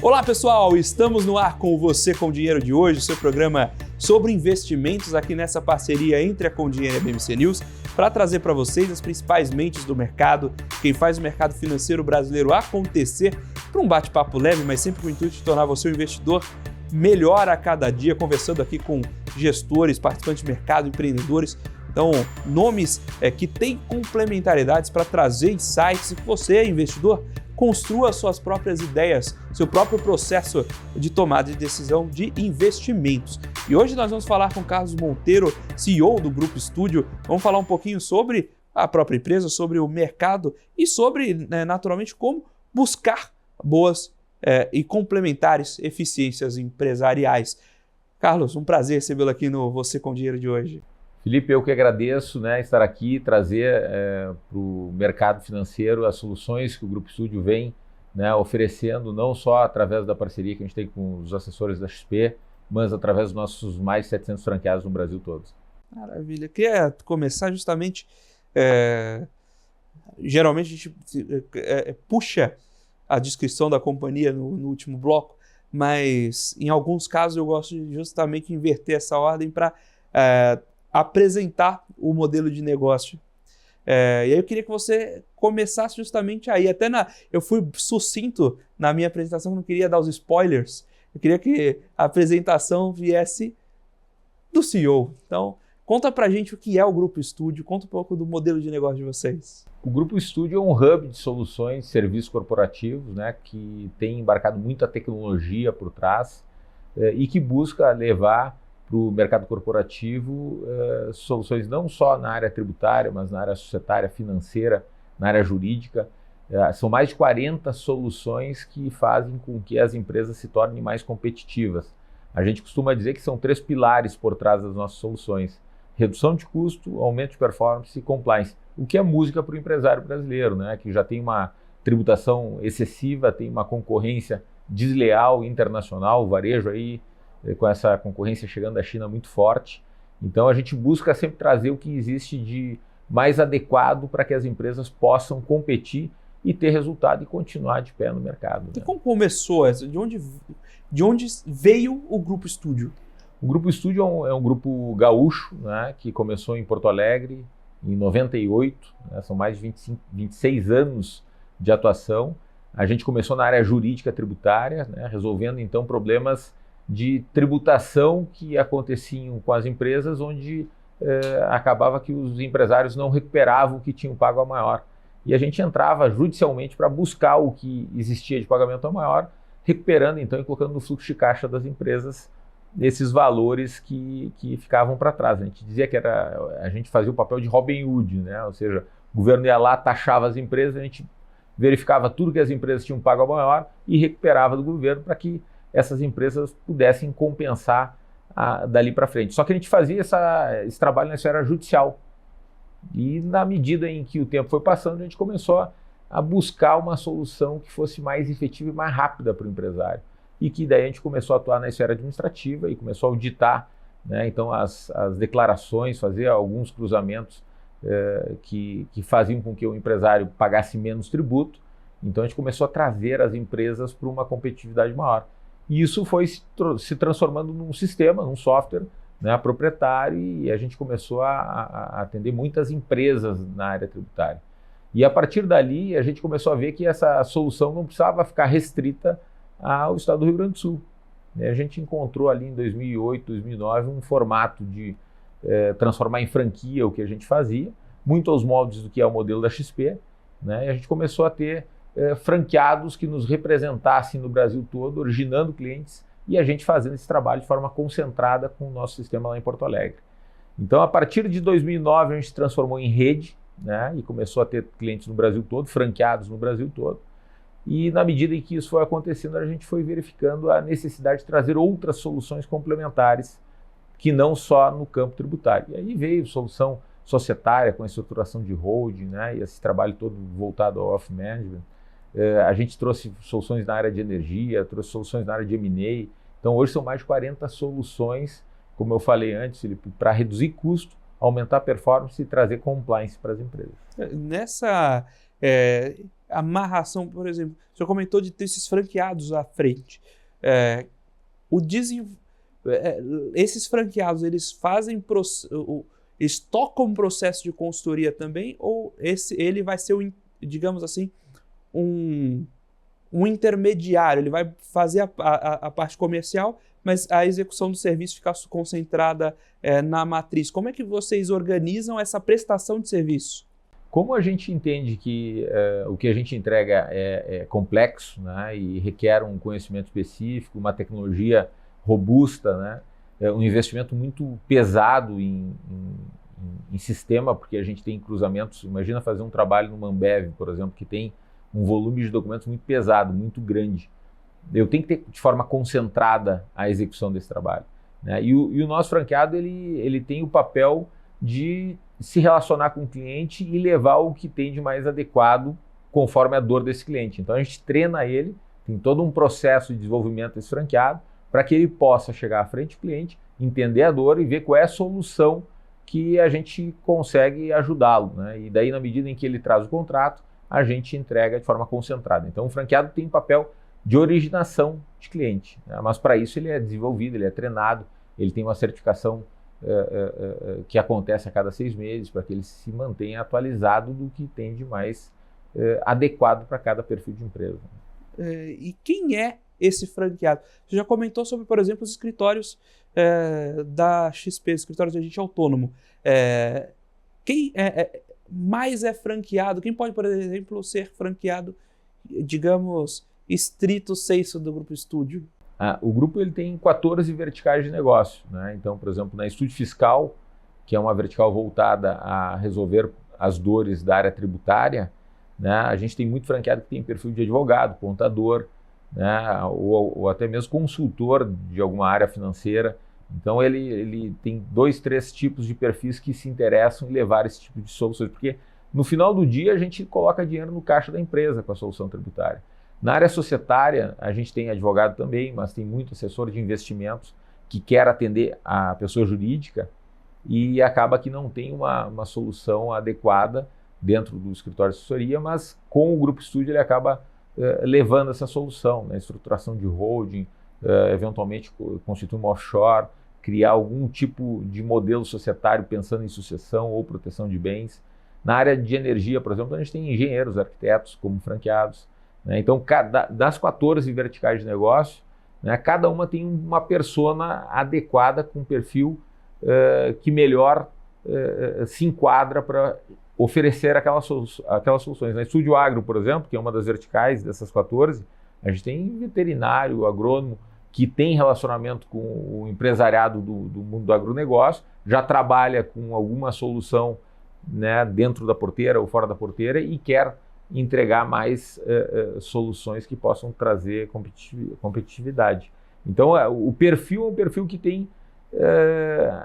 Olá pessoal, estamos no ar com Você com Dinheiro de hoje, o seu programa sobre investimentos aqui nessa parceria entre a Com Dinheiro e a BMC News, para trazer para vocês as principais mentes do mercado, quem faz o mercado financeiro brasileiro acontecer, para um bate-papo leve, mas sempre com o intuito de tornar você um investidor melhor a cada dia, conversando aqui com gestores, participantes de mercado, empreendedores. Então, nomes que têm complementariedades para trazer insights e que você, investidor, construa suas próprias ideias, seu próprio processo de tomada de decisão de investimentos. E hoje nós vamos falar com Carlos Monteiro, CEO do Grupo Estúdio. Vamos falar um pouquinho sobre a própria empresa, sobre o mercado e sobre, naturalmente, como buscar boas e complementares eficiências empresariais. Carlos, um prazer recebê-lo aqui no Você com Dinheiro de hoje. Felipe, eu que agradeço estar aqui, trazer para o mercado financeiro as soluções que o Grupo Estúdio vem oferecendo, não só através da parceria que a gente tem com os assessores da XP, mas através dos nossos mais de 700 franqueados no Brasil todo. Maravilha. Eu queria começar justamente, geralmente a gente puxa a descrição da companhia no último bloco, mas em alguns casos eu gosto de justamente inverter essa ordem para apresentar o modelo de negócio. E aí eu queria que você começasse justamente aí. Eu fui sucinto na minha apresentação, não queria dar os spoilers. Eu queria que a apresentação viesse do CEO. Então, conta pra gente o que é o Grupo Estúdio, conta um pouco do modelo de negócio de vocês. O Grupo Estúdio é um hub de soluções, serviços corporativos, que tem embarcado muita tecnologia por trás e que busca levar para o mercado corporativo soluções não só na área tributária, mas na área societária, financeira, na área jurídica. São mais de 40 soluções que fazem com que as empresas se tornem mais competitivas. A gente costuma dizer que são 3 pilares por trás das nossas soluções: redução de custo, aumento de performance e compliance. O que é música para o empresário brasileiro, que já tem uma tributação excessiva, tem uma concorrência desleal internacional, o varejo aí, com essa concorrência chegando da China muito forte. Então a gente busca sempre trazer o que existe de mais adequado para que as empresas possam competir e ter resultado e continuar de pé no mercado. E como começou? De onde veio o Grupo Estúdio? O Grupo Estúdio é um grupo gaúcho, que começou em Porto Alegre em 98, são mais de 26 anos de atuação. A gente começou na área jurídica tributária, resolvendo então problemas de tributação que aconteciam com as empresas, onde acabava que os empresários não recuperavam o que tinham pago a maior. E a gente entrava judicialmente para buscar o que existia de pagamento a maior, recuperando então e colocando no fluxo de caixa das empresas esses valores que ficavam para trás. A gente dizia que a gente fazia o papel de Robin Hood, ou seja, o governo ia lá, taxava as empresas, a gente verificava tudo que as empresas tinham pago a maior e recuperava do governo para que essas empresas pudessem compensar dali para frente. Só que a gente fazia esse trabalho na esfera judicial. E na medida em que o tempo foi passando, a gente começou a buscar uma solução que fosse mais efetiva e mais rápida para o empresário. E que daí a gente começou a atuar na esfera administrativa e começou a auditar, então as declarações, fazer alguns cruzamentos que faziam com que o empresário pagasse menos tributo. Então a gente começou a trazer as empresas para uma competitividade maior. E isso foi se transformando num sistema, num software proprietário, e a gente começou a atender muitas empresas na área tributária. E a partir dali a gente começou a ver que essa solução não precisava ficar restrita ao estado do Rio Grande do Sul. A gente encontrou ali em 2008, 2009 um formato de transformar em franquia o que a gente fazia, muito aos moldes do que é o modelo da XP, e a gente começou a ter franqueados que nos representassem no Brasil todo, originando clientes e a gente fazendo esse trabalho de forma concentrada com o nosso sistema lá em Porto Alegre. Então, a partir de 2009, a gente se transformou em rede, e começou a ter clientes no Brasil todo, franqueados no Brasil todo. E na medida em que isso foi acontecendo, a gente foi verificando a necessidade de trazer outras soluções complementares que não só no campo tributário. E aí veio solução societária com a estruturação de holding, e esse trabalho todo voltado ao off management. A gente trouxe soluções na área de energia, trouxe soluções na área de M&A. Então hoje são mais de 40 soluções, como eu falei antes, Felipe, para reduzir custo, aumentar a performance e trazer compliance para as empresas. amarração, por exemplo, o senhor comentou de ter esses franqueados à frente. Esses franqueados, eles eles tocam um processo de consultoria também, ou ele vai ser, digamos assim, um intermediário, ele vai fazer a parte comercial, mas a execução do serviço fica concentrada na matriz. Como é que vocês organizam essa prestação de serviço? Como a gente entende que o que a gente entrega é complexo, né, e requer um conhecimento específico, uma tecnologia robusta, né, um investimento muito pesado em sistema, porque a gente tem cruzamentos. Imagina fazer um trabalho no Ambev, por exemplo, que tem um volume de documentos muito pesado, muito grande. Eu tenho que ter de forma concentrada a execução desse trabalho, né? E o nosso franqueado ele tem o papel de se relacionar com o cliente e levar o que tem de mais adequado conforme a dor desse cliente. Então a gente treina ele, tem todo um processo de desenvolvimento desse franqueado para que ele possa chegar à frente do cliente, entender a dor e ver qual é a solução que a gente consegue ajudá-lo, né? E daí, na medida em que ele traz o contrato, a gente entrega de forma concentrada. Então o franqueado tem um papel de originação de cliente, né? Mas para isso ele é desenvolvido, ele é treinado, ele tem uma certificação que acontece a cada 6 meses para que ele se mantenha atualizado do que tem de mais adequado para cada perfil de empresa. E quem é esse franqueado? Você já comentou sobre, por exemplo, os escritórios da XP, os escritórios de agente autônomo. Quem mais é franqueado? Quem pode, por exemplo, ser franqueado, digamos, estrito sensu do Grupo Estúdio? O grupo ele tem 14 verticais de negócio, né? Então, por exemplo, na Estúdio Fiscal, que é uma vertical voltada a resolver as dores da área tributária, né? A gente tem muito franqueado que tem perfil de advogado, contador, né? Ou até mesmo consultor de alguma área financeira. Então ele tem 2, 3 tipos de perfis que se interessam em levar esse tipo de soluções, porque no final do dia a gente coloca dinheiro no caixa da empresa com a solução tributária. Na área societária, a gente tem advogado também, mas tem muito assessor de investimentos que quer atender a pessoa jurídica e acaba que não tem uma solução adequada dentro do escritório de assessoria, mas com o Grupo Estúdio ele acaba levando essa solução, né? Estruturação de holding, eventualmente constituir uma offshore, criar algum tipo de modelo societário pensando em sucessão ou proteção de bens. Na área de energia, por exemplo, a gente tem engenheiros, arquitetos como franqueados, né? Então, das 14 verticais de negócio, né, cada uma tem uma persona adequada com um perfil que melhor se enquadra para oferecer aquelas soluções. Na Estúdio Agro, por exemplo, que é uma das verticais dessas 14, a gente tem veterinário, agrônomo, que tem relacionamento com o empresariado do mundo do agronegócio, já trabalha com alguma solução, né, dentro da porteira ou fora da porteira e quer entregar mais soluções que possam trazer competitividade. Então, o perfil é um perfil que tem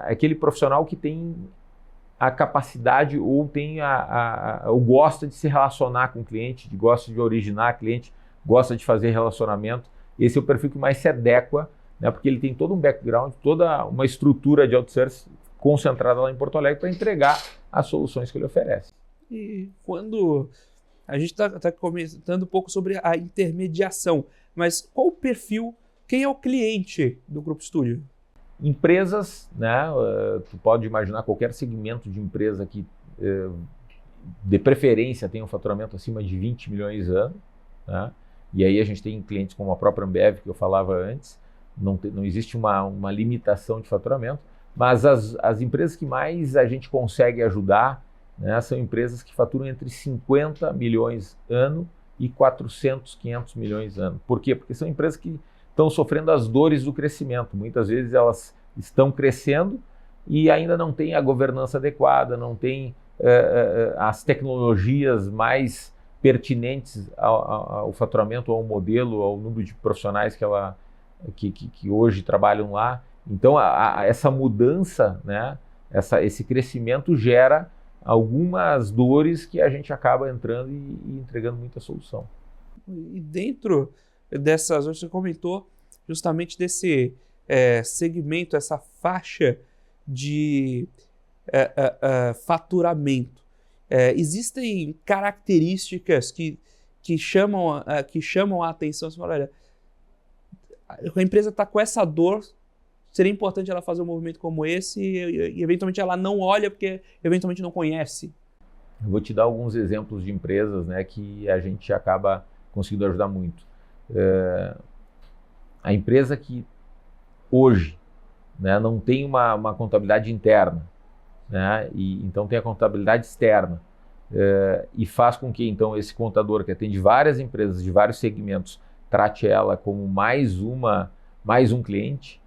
aquele profissional que tem a capacidade ou tem ou gosta de se relacionar com o cliente, gosta de originar cliente, gosta de fazer relacionamento. Esse é o perfil que mais se adequa, né, porque ele tem todo um background, toda uma estrutura de outsourcing concentrada lá em Porto Alegre para entregar as soluções que ele oferece. E quando a gente está comentando um pouco sobre a intermediação, mas qual o perfil, quem é o cliente do Grupo Estúdio? Empresas, né? Tu pode imaginar qualquer segmento de empresa que, de preferência, tem um faturamento acima de 20 milhões ano, né? E aí a gente tem clientes como a própria Ambev, que eu falava antes, não existe uma limitação de faturamento, mas as empresas que mais a gente consegue ajudar, né, são empresas que faturam entre 50 milhões ano e 400, 500 milhões ano. Por quê? Porque são empresas que estão sofrendo as dores do crescimento. Muitas vezes elas estão crescendo e ainda não têm a governança adequada, não têm as tecnologias mais pertinentes ao faturamento, ao modelo, ao número de profissionais que hoje trabalham lá. Então, essa mudança, né, esse crescimento gera algumas dores que a gente acaba entrando e entregando muita solução. E dentro dessas, você comentou justamente desse segmento, essa faixa de faturamento. Existem características que que chamam a atenção. Você fala, olha, a empresa está com essa dor, seria importante ela fazer um movimento como esse e eventualmente ela não olha porque eventualmente não conhece. Eu vou te dar alguns exemplos de empresas, né, que a gente acaba conseguindo ajudar muito. A empresa que hoje, né, não tem uma contabilidade interna, né, e então tem a contabilidade externa, e faz com que então esse contador que atende várias empresas de vários segmentos trate ela como mais um cliente,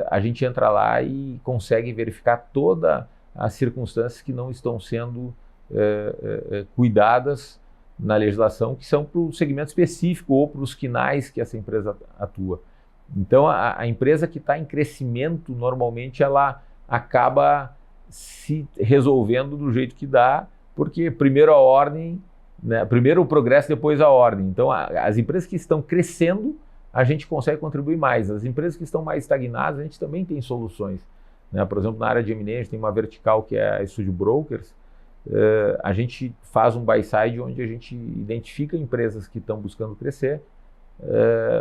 a gente entra lá e consegue verificar todas as circunstâncias que não estão sendo cuidadas na legislação, que são para o segmento específico ou para os quinais que essa empresa atua. Então, a empresa que está em crescimento, normalmente, ela acaba se resolvendo do jeito que dá, porque primeiro a ordem, né, primeiro o progresso, depois a ordem. Então, as empresas que estão crescendo, a gente consegue contribuir mais. As empresas que estão mais estagnadas, a gente também tem soluções, né? Por exemplo, na área de M&A, a gente tem uma vertical que é a Studio Brokers. A gente faz um buy-side onde a gente identifica empresas que estão buscando crescer,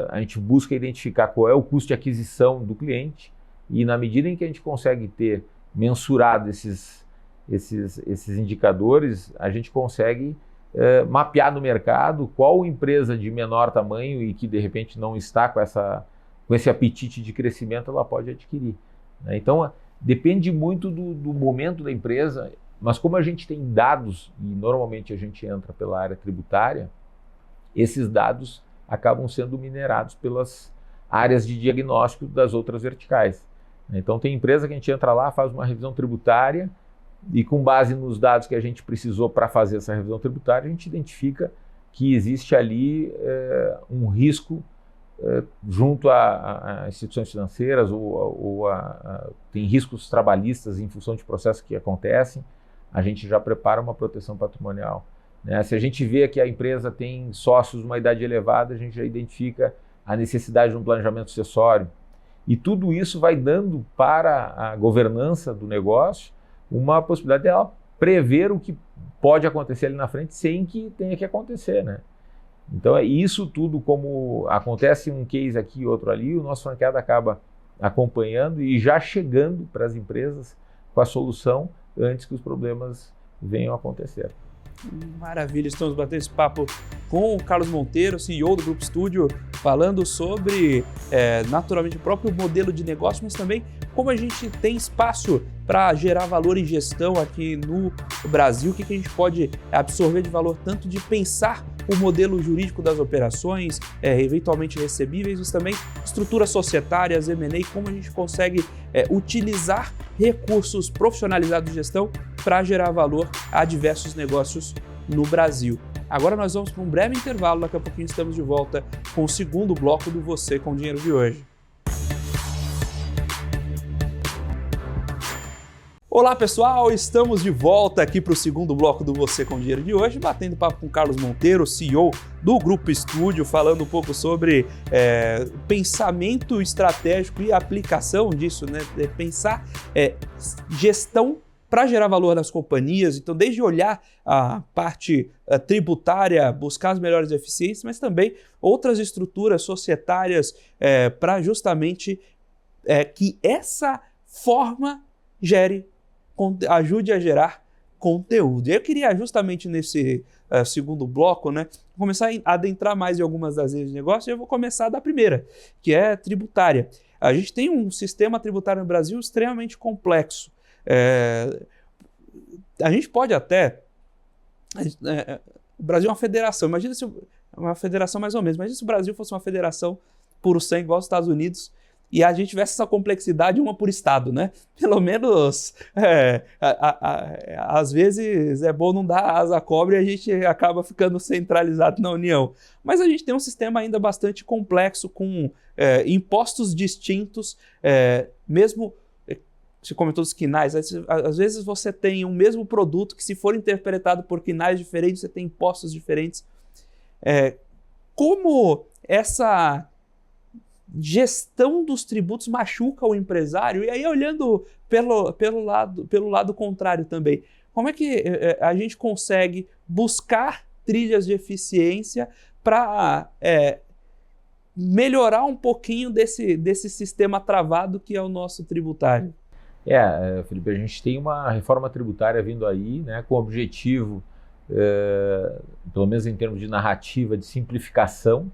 a gente busca identificar qual é o custo de aquisição do cliente e na medida em que a gente consegue ter mensurado esses indicadores, a gente consegue mapear no mercado qual empresa de menor tamanho e que de repente não está com esse apetite de crescimento ela pode adquirir, né? Então depende muito do momento da empresa. Mas como a gente tem dados, e normalmente a gente entra pela área tributária, esses dados acabam sendo minerados pelas áreas de diagnóstico das outras verticais. Então tem empresa que a gente entra lá, faz uma revisão tributária e com base nos dados que a gente precisou para fazer essa revisão tributária, a gente identifica que existe ali um risco junto a instituições financeiras ou tem riscos trabalhistas em função de processos que acontecem. A gente já prepara uma proteção patrimonial, né? Se a gente vê que a empresa tem sócios de uma idade elevada, a gente já identifica a necessidade de um planejamento sucessório. E tudo isso vai dando para a governança do negócio uma possibilidade dela prever o que pode acontecer ali na frente sem que tenha que acontecer, né? Então é isso tudo, como acontece um case aqui e outro ali, o nosso franqueado acaba acompanhando e já chegando para as empresas com a solução antes que os problemas venham a acontecer. Maravilha, estamos batendo esse papo com o Carlos Monteiro, CEO do Grupo Studio, falando sobre, naturalmente, o próprio modelo de negócio, mas também como a gente tem espaço para gerar valor em gestão aqui no Brasil, o que a gente pode absorver de valor, tanto de pensar o modelo jurídico das operações, eventualmente recebíveis, mas também estruturas societárias, M&A, como a gente consegue utilizar recursos profissionalizados de gestão para gerar valor a diversos negócios no Brasil. Agora nós vamos para um breve intervalo, daqui a pouquinho estamos de volta com o segundo bloco do Você com Dinheiro de hoje. Olá pessoal, estamos de volta aqui para o segundo bloco do Você com Dinheiro de hoje, batendo papo com Carlos Monteiro, CEO do Grupo Studio, falando um pouco sobre pensamento estratégico e aplicação disso, né? Pensar gestão para gerar valor nas companhias, então desde olhar a parte tributária, buscar as melhores eficiências, mas também outras estruturas societárias para justamente que essa forma ajude a gerar conteúdo. E eu queria justamente nesse segundo bloco, né, começar a adentrar mais em algumas das leis de negócio, e eu vou começar da primeira, que é tributária. A gente tem um sistema tributário no Brasil extremamente complexo. A gente pode até... o Brasil é uma federação, imagina se uma federação mais ou menos, imagina se o Brasil fosse uma federação puro sangue igual aos Estados Unidos, e a gente tivesse essa complexidade uma por estado, né? Pelo menos, às vezes é bom não dar asa à cobra e a gente acaba ficando centralizado na União. Mas a gente tem um sistema ainda bastante complexo, com impostos distintos, mesmo, você comentou dos quinais, às vezes você tem um mesmo produto que, se for interpretado por quinais diferentes, você tem impostos diferentes. Como essa gestão dos tributos machuca o empresário? E aí, olhando pelo lado contrário também, como é que a gente consegue buscar trilhas de eficiência para melhorar um pouquinho desse sistema travado que é o nosso tributário? Felipe, a gente tem uma reforma tributária vindo aí, né, com o objetivo, pelo menos em termos de narrativa, de simplificação,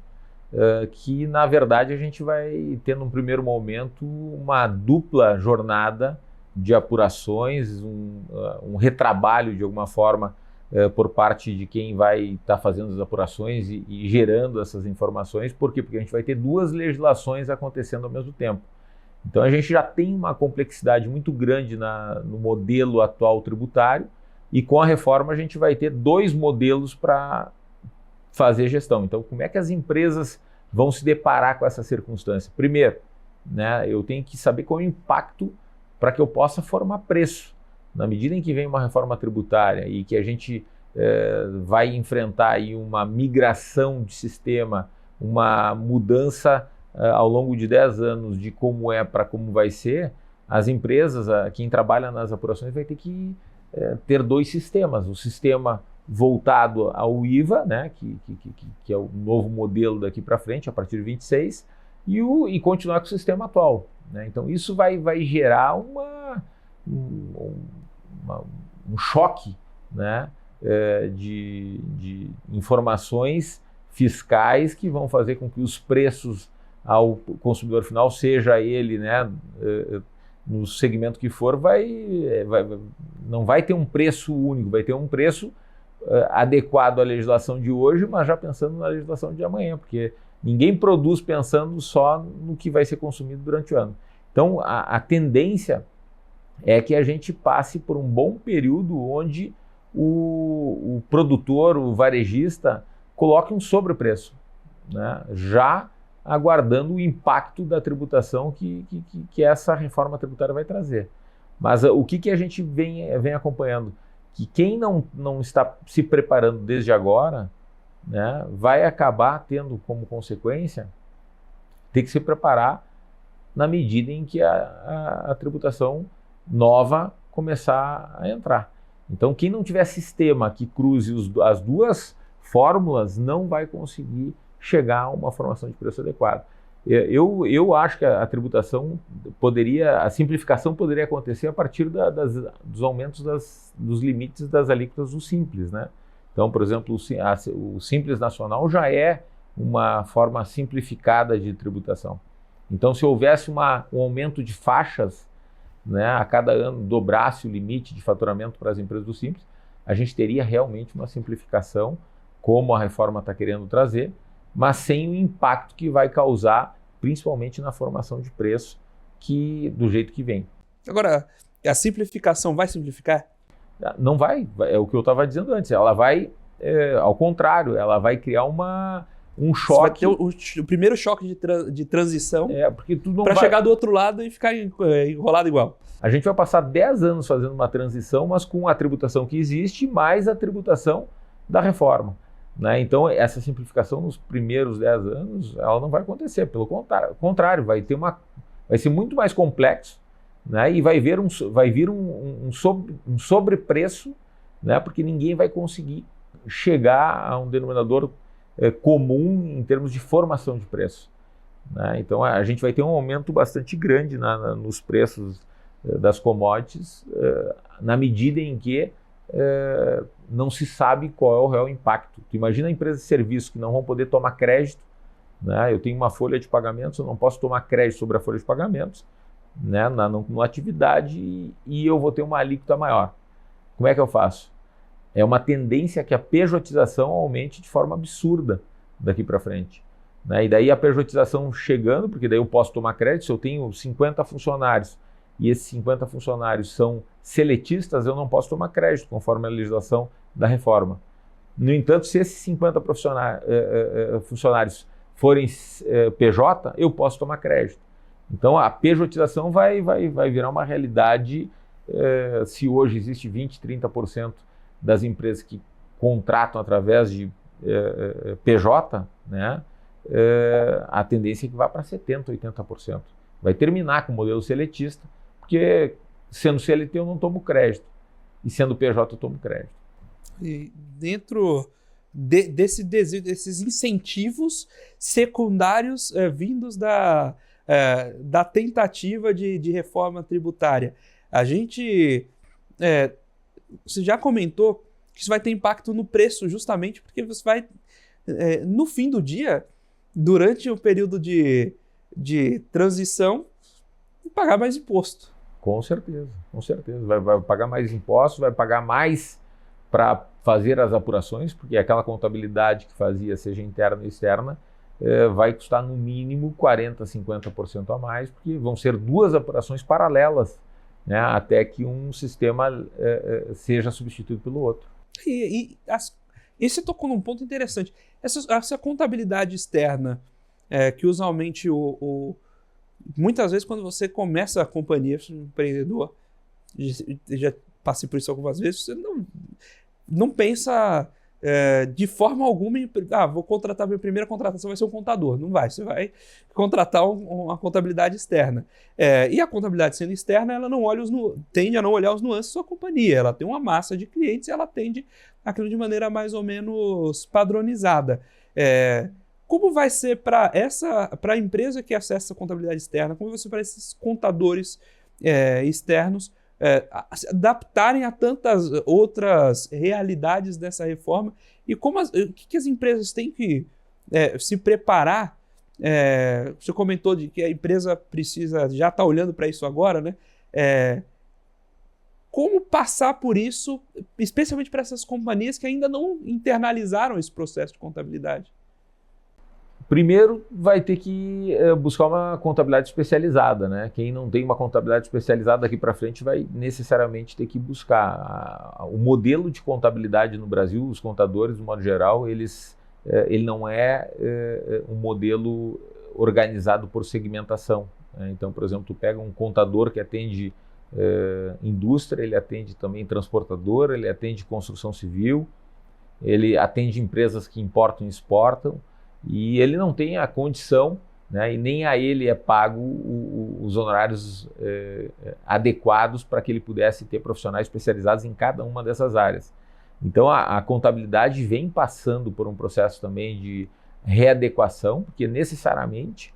que na verdade a gente vai ter num primeiro momento uma dupla jornada de apurações, um retrabalho de alguma forma por parte de quem vai estar fazendo as apurações e gerando essas informações. Por quê? Porque a gente vai ter duas legislações acontecendo ao mesmo tempo. Então a gente já tem uma complexidade muito grande no modelo atual tributário, e com a reforma a gente vai ter dois modelos para fazer gestão. Então, como é que as empresas vão se deparar com essa circunstância? Primeiro, né, eu tenho que saber qual é o impacto para que eu possa formar preço. Na medida em que vem uma reforma tributária e que a gente vai enfrentar aí uma migração de sistema, uma mudança ao longo de 10 anos de como é para como vai ser, as empresas, quem trabalha nas apurações vai ter que ter dois sistemas. O sistema voltado ao IVA, né, que é o novo modelo daqui para frente, a partir de 26, e continuar com o sistema atual, né? Então isso vai gerar um choque, né, de informações fiscais que vão fazer com que os preços ao consumidor final, seja ele, né, no segmento que for, não vai ter um preço único, vai ter um preço adequado à legislação de hoje, mas já pensando na legislação de amanhã, porque ninguém produz pensando só no que vai ser consumido durante o ano. Então, a tendência é que a gente passe por um bom período onde o produtor, o varejista, coloque um sobrepreço, né, já aguardando o impacto da tributação que essa reforma tributária vai trazer. Mas o que a gente vem acompanhando? Que quem não está se preparando desde agora, né, vai acabar tendo como consequência ter que se preparar na medida em que a tributação nova começar a entrar. Então, quem não tiver sistema que cruze as duas fórmulas não vai conseguir chegar a uma formação de preço adequada. Eu acho que a tributação a simplificação poderia acontecer a partir dos aumentos dos limites das alíquotas do Simples, né? Então, por exemplo, o Simples Nacional já é uma forma simplificada de tributação. Então, se houvesse um aumento de faixas, né, a cada ano dobrasse o limite de faturamento para as empresas do Simples, a gente teria realmente uma simplificação, como a reforma está querendo trazer, mas sem o impacto que vai causar, principalmente na formação de preço, do jeito que vem. Agora, a simplificação vai simplificar? Não vai, é o que eu estava dizendo antes, ela vai, ao contrário, ela vai criar um choque. Vai ter o primeiro choque de transição para chegar do outro lado e ficar enrolado igual. A gente vai passar 10 anos fazendo uma transição, mas com a tributação que existe, mais a tributação da reforma, né? Então, essa simplificação nos primeiros 10 anos, ela não vai acontecer, pelo contrário, vai ser muito mais complexo, né? E vai vir um sobrepreço, né? Porque ninguém vai conseguir chegar a um denominador comum em termos de formação de preço, né? Então, a gente vai ter um aumento bastante grande nos preços das commodities, na medida em que não se sabe qual é o real impacto. Tu imagina empresas de serviço que não vão poder tomar crédito, né? Eu tenho uma folha de pagamentos, eu não posso tomar crédito sobre a folha de pagamentos, né, na atividade, e eu vou ter uma alíquota maior. Como é que eu faço? É uma tendência que a pejotização aumente de forma absurda daqui para frente, né? E daí a pejotização chegando, porque daí eu posso tomar crédito, se eu tenho 50 funcionários e esses 50 funcionários são seletistas, eu não posso tomar crédito, conforme a legislação da reforma. No entanto, se esses 50 funcionários forem PJ, eu posso tomar crédito. Então, a pejotização vai virar uma realidade. Se hoje existe 20%, 30% das empresas que contratam através de PJ, né, a tendência é que vá para 70%, 80%. Vai terminar com o modelo seletista, porque sendo CLT eu não tomo crédito, e sendo PJ eu tomo crédito. E dentro desses incentivos secundários vindos da tentativa de reforma tributária. A gente, você já comentou que isso vai ter impacto no preço, justamente porque você vai, no fim do dia, durante o período de transição, pagar mais imposto. Com certeza. Vai pagar mais impostos, vai pagar mais para fazer as apurações, porque aquela contabilidade que fazia, seja interna ou externa, vai custar no mínimo 40%, 50% a mais, porque vão ser duas apurações paralelas, né, até que um sistema seja substituído pelo outro. E você tocou num ponto interessante. Essa contabilidade externa, que usualmente muitas vezes quando você começa a companhia, você é um empreendedor, já passei por isso algumas vezes, você não pensa de forma alguma em, vou contratar, minha primeira contratação vai ser um contador. Não vai, você vai contratar uma contabilidade externa. E a contabilidade sendo externa, ela tende a não olhar os nuances da sua companhia. Ela tem uma massa de clientes e ela tende aquilo de maneira mais ou menos padronizada. Como vai ser para a empresa que acessa a contabilidade externa? Como vai ser para esses contadores externos se adaptarem a tantas outras realidades dessa reforma? E o que as empresas têm que se preparar? Você comentou de que a empresa já está olhando para isso agora, né? Como passar por isso, especialmente para essas companhias que ainda não internalizaram esse processo de contabilidade? Primeiro, vai ter que buscar uma contabilidade especializada, né? Quem não tem uma contabilidade especializada daqui para frente vai necessariamente ter que buscar. O modelo de contabilidade no Brasil, os contadores, de modo geral, ele não é um modelo organizado por segmentação, né? Então, por exemplo, tu pega um contador que atende indústria, ele atende também transportadora, ele atende construção civil, ele atende empresas que importam e exportam, e ele não tem a condição, né, e nem a ele é pago os honorários adequados para que ele pudesse ter profissionais especializados em cada uma dessas áreas. Então a contabilidade vem passando por um processo também de readequação, porque necessariamente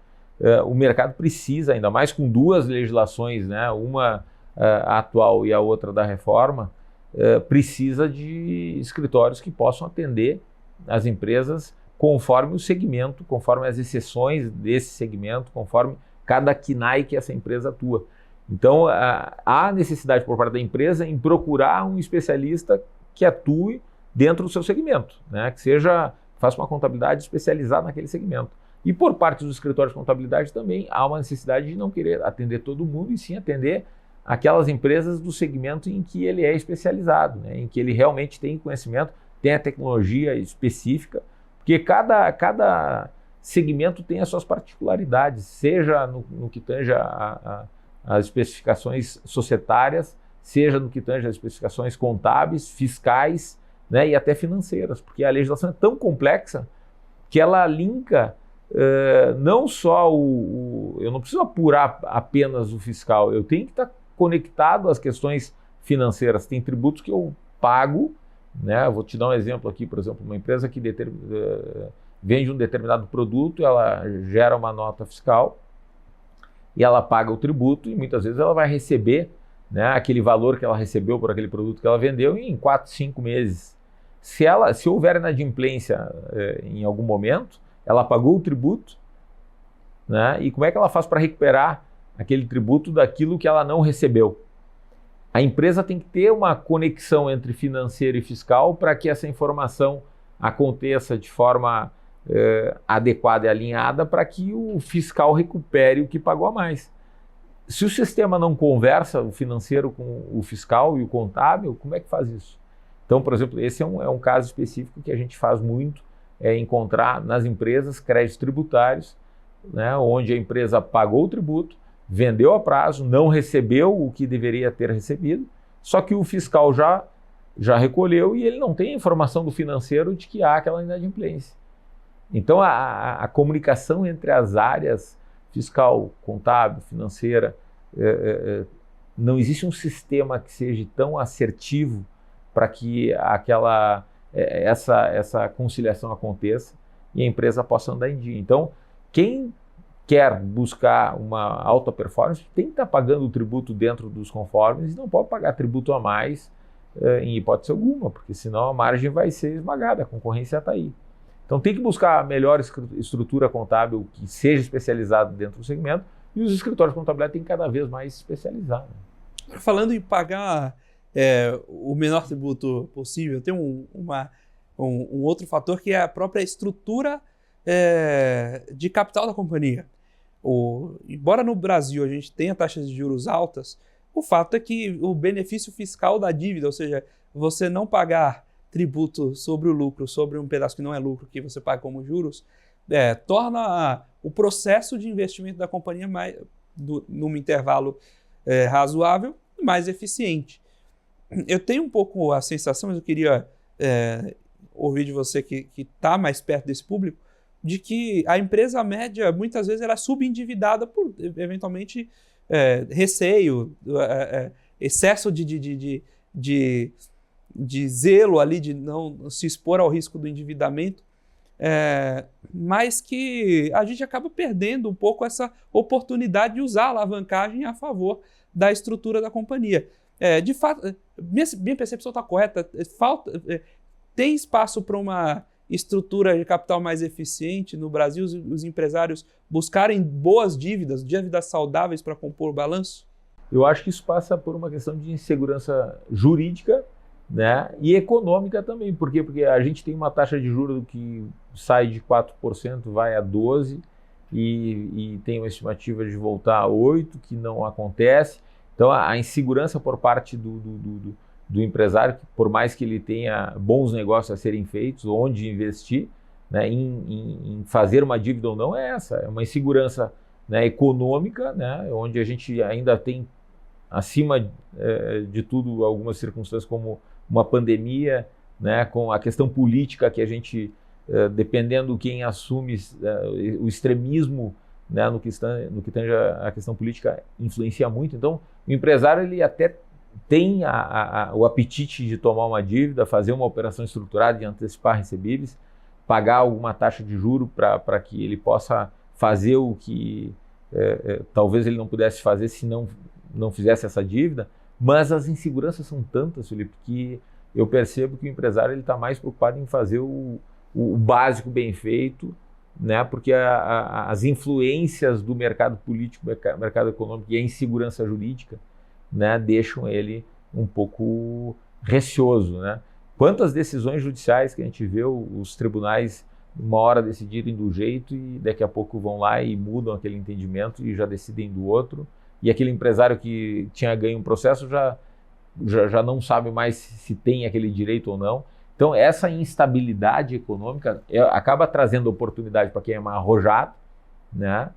o mercado precisa, ainda mais com duas legislações, né, uma atual e a outra da reforma, precisa de escritórios que possam atender as empresas conforme o segmento, conforme as exceções desse segmento, conforme cada KNAI que essa empresa atua. Então, há necessidade por parte da empresa em procurar um especialista que atue dentro do seu segmento, né? Que faça uma contabilidade especializada naquele segmento. E por parte dos escritórios de contabilidade também há uma necessidade de não querer atender todo mundo, e sim atender aquelas empresas do segmento em que ele é especializado, né? Em que ele realmente tem conhecimento, tem a tecnologia específica, porque cada segmento tem as suas particularidades, seja no que tange as especificações societárias, seja no que tange as especificações contábeis, fiscais, né, e até financeiras, porque a legislação é tão complexa que ela linka não só eu não preciso apurar apenas o fiscal, eu tenho que estar conectado às questões financeiras. Tem tributos que eu pago, né? Vou te dar um exemplo aqui, por exemplo, uma empresa que vende um determinado produto, ela gera uma nota fiscal e ela paga o tributo, e muitas vezes ela vai receber, né, aquele valor que ela recebeu por aquele produto que ela vendeu em 4, 5 meses. Se houver inadimplência em algum momento, ela pagou o tributo, né? E como é que ela faz para recuperar aquele tributo daquilo que ela não recebeu? A empresa tem que ter uma conexão entre financeiro e fiscal para que essa informação aconteça de forma adequada e alinhada, para que o fiscal recupere o que pagou a mais. Se o sistema não conversa, o financeiro com o fiscal e o contábil, como é que faz isso? Então, por exemplo, esse é um caso específico que a gente faz muito, encontrar nas empresas créditos tributários, né, onde a empresa pagou o tributo, vendeu a prazo, não recebeu o que deveria ter recebido, só que o fiscal já recolheu e ele não tem a informação do financeiro de que há aquela inadimplência. Então, a comunicação entre as áreas fiscal, contábil, financeira, não existe um sistema que seja tão assertivo para que aquela essa conciliação aconteça e a empresa possa andar em dia. Então, quem quer buscar uma alta performance tem que estar pagando o tributo dentro dos conformes e não pode pagar tributo a mais em hipótese alguma, porque senão a margem vai ser esmagada, a concorrência está aí. Então tem que buscar a melhor estrutura contábil que seja especializada dentro do segmento e os escritórios de contabilidade têm que cada vez mais se especializar. Falando em pagar o menor tributo possível, tem um outro fator que é a própria estrutura de capital da companhia. Embora no Brasil a gente tenha taxas de juros altas, o fato é que o benefício fiscal da dívida, ou seja, você não pagar tributo sobre o lucro, sobre um pedaço que não é lucro, que você paga como juros, torna o processo de investimento da companhia num intervalo razoável, mais eficiente. Eu tenho um pouco a sensação, mas eu queria ouvir de você que está mais perto desse público, de que a empresa média, muitas vezes, ela é subendividada por, eventualmente, receio, excesso de zelo ali, de não se expor ao risco do endividamento, mas que a gente acaba perdendo um pouco essa oportunidade de usar a alavancagem a favor da estrutura da companhia. De fato, minha percepção está correta, tem espaço para uma estrutura de capital mais eficiente no Brasil, os empresários buscarem boas dívidas saudáveis para compor o balanço? Eu acho que isso passa por uma questão de insegurança jurídica, né, e econômica também. Por quê? Porque a gente tem uma taxa de juros que sai de 4%, vai a 12%, e tem uma estimativa de voltar a 8%, que não acontece. Então a insegurança por parte do empresário, que por mais que ele tenha bons negócios a serem feitos, onde investir, né, em fazer uma dívida ou não, é uma insegurança, né, econômica, né, onde a gente ainda tem, acima de tudo, algumas circunstâncias como uma pandemia, né, com a questão política que a gente, dependendo quem assume o extremismo, né, no que tange a questão política, influencia muito. Então, o empresário ele até tem o apetite de tomar uma dívida, fazer uma operação estruturada de antecipar recebíveis, pagar alguma taxa de juro para que ele possa fazer o que talvez ele não pudesse fazer se não fizesse essa dívida. Mas as inseguranças são tantas, Felipe, que eu percebo que o empresário está mais preocupado em fazer o básico bem feito, né, porque as influências do mercado político, mercado econômico e a insegurança jurídica, né, deixam ele um pouco receoso, né? Quantas decisões judiciais que a gente vê os tribunais uma hora decidirem do jeito e daqui a pouco vão lá e mudam aquele entendimento e já decidem do outro, e aquele empresário que tinha ganho um processo já não sabe mais se tem aquele direito ou não. Então essa instabilidade econômica acaba trazendo oportunidade para quem é mais arrojado, né?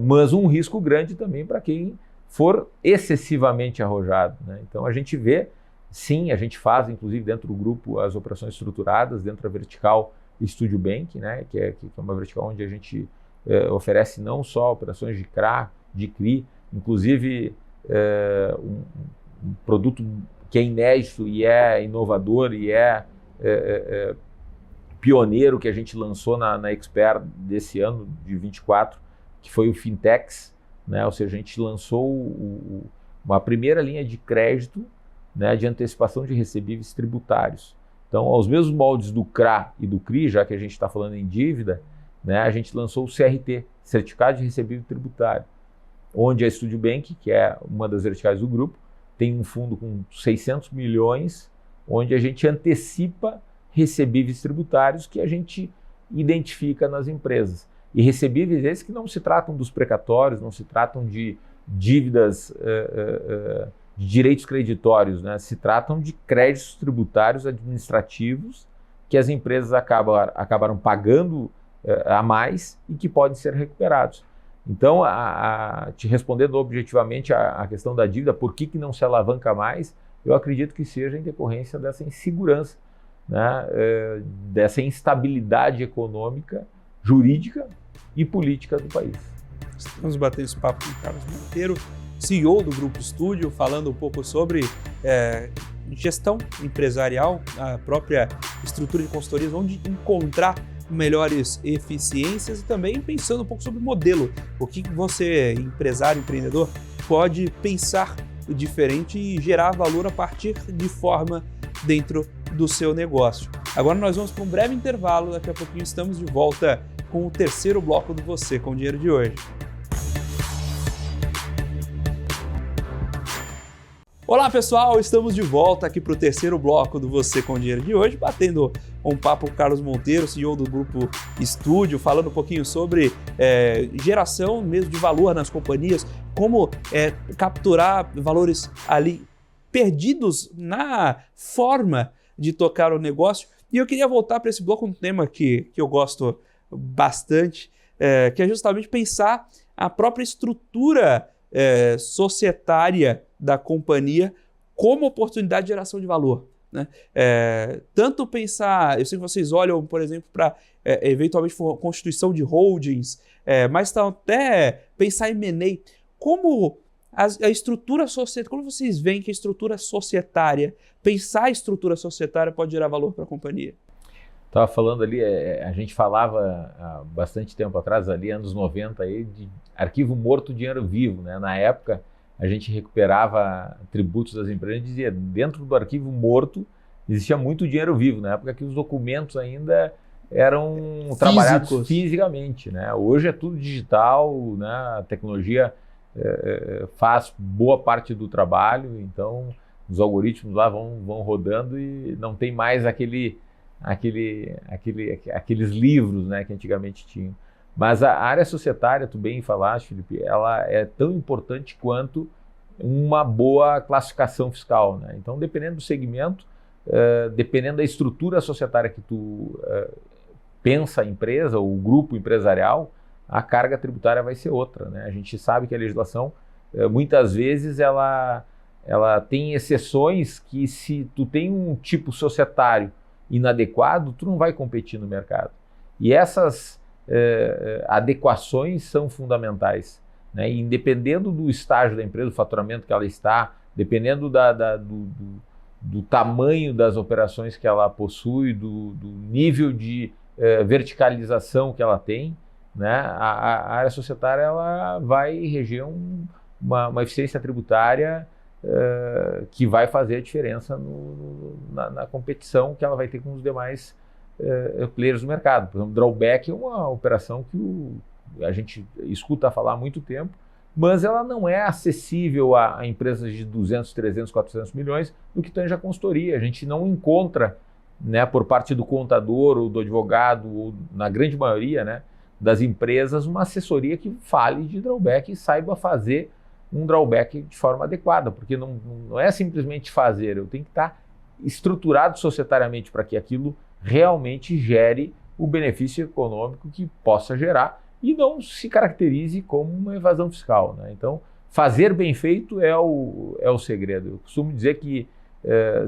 Mas um risco grande também para quem for excessivamente arrojado, né? Então a gente vê, sim, a gente faz inclusive dentro do grupo as operações estruturadas dentro da vertical Studio Bank, né? que é uma vertical onde a gente oferece não só operações de CRA, de CRI, inclusive um produto que é inédito e é inovador e pioneiro que a gente lançou na Expert desse ano de 24, que foi o Fintechs, né? Ou seja, a gente lançou uma primeira linha de crédito, né, de antecipação de recebíveis tributários. Então, aos mesmos moldes do CRA e do CRI, já que a gente está falando em dívida, né, a gente lançou o CRT, Certificado de Recebível Tributário, onde a Studio Bank, que é uma das verticais do grupo, tem um fundo com 600 milhões, onde a gente antecipa recebíveis tributários que a gente identifica nas empresas. E recebíveis esses que não se tratam dos precatórios, não se tratam de dívidas, de direitos creditórios, né? Se tratam de créditos tributários administrativos que as empresas acabaram pagando a mais e que podem ser recuperados. Então, te respondendo objetivamente a questão da dívida, por que não se alavanca mais, eu acredito que seja em decorrência dessa insegurança, né, dessa instabilidade econômica, jurídica e política do país. Estamos batendo esse papo com o Carlos Monteiro, CEO do Grupo Estúdio, falando um pouco sobre gestão empresarial, a própria estrutura de consultorias, onde encontrar melhores eficiências e também pensando um pouco sobre o modelo. O que você, empresário, empreendedor, pode pensar diferente e gerar valor a partir de forma dentro do seu negócio. Agora nós vamos para um breve intervalo, daqui a pouquinho estamos de volta com o terceiro bloco do Você com Dinheiro de hoje. Olá pessoal, estamos de volta aqui para o terceiro bloco do Você com Dinheiro de hoje, batendo um papo com o Carlos Monteiro, CEO do Grupo Estúdio, falando um pouquinho sobre geração mesmo de valor nas companhias, como capturar valores ali perdidos na forma de tocar o negócio. E eu queria voltar para esse bloco, um tema que eu gosto bastante, que é justamente pensar a própria estrutura societária da companhia como oportunidade de geração de valor, né? Tanto pensar, eu sei que vocês olham, por exemplo, para eventualmente constituição de holdings, mas até pensar em M&A, como a estrutura societária, como vocês veem que a estrutura societária, pensar a estrutura societária pode gerar valor para a companhia? Estava falando ali, a gente falava há bastante tempo atrás, ali anos 90, aí, de arquivo morto, dinheiro vivo, né? Na época, a gente recuperava tributos das empresas e dizia, dentro do arquivo morto existia muito dinheiro vivo, na época que os documentos ainda eram trabalhados fisicamente, né? Hoje é tudo digital, né? A tecnologia faz boa parte do trabalho, então os algoritmos lá vão rodando e não tem mais aqueles livros, né, que antigamente tinham. Mas a área societária, tu bem falaste, Felipe, ela é tão importante quanto uma boa classificação fiscal, né? Então, dependendo do segmento, dependendo da estrutura societária que tu pensa a empresa, ou o grupo empresarial, a carga tributária vai ser outra, né? A gente sabe que a legislação, muitas vezes, ela tem exceções que, se tu tem um tipo societário inadequado, tu não vai competir no mercado. E essas adequações são fundamentais, né? E dependendo do estágio da empresa, do faturamento que ela está, dependendo do tamanho das operações que ela possui, do nível de verticalização que ela tem, né? A área societária ela vai reger uma eficiência tributária que vai fazer a diferença na competição que ela vai ter com os demais players do mercado. Por exemplo, drawback é uma operação que a gente escuta falar há muito tempo, mas ela não é acessível a empresas de 200, 300, 400 milhões no que tange a consultoria. A gente não encontra, né, por parte do contador ou do advogado, ou na grande maioria, né, das empresas, uma assessoria que fale de drawback e saiba fazer um drawback de forma adequada, porque não é simplesmente fazer, eu tenho que estar estruturado societariamente para que aquilo realmente gere o benefício econômico que possa gerar e não se caracterize como uma evasão fiscal, né? Então, fazer bem feito é o segredo. Eu costumo dizer que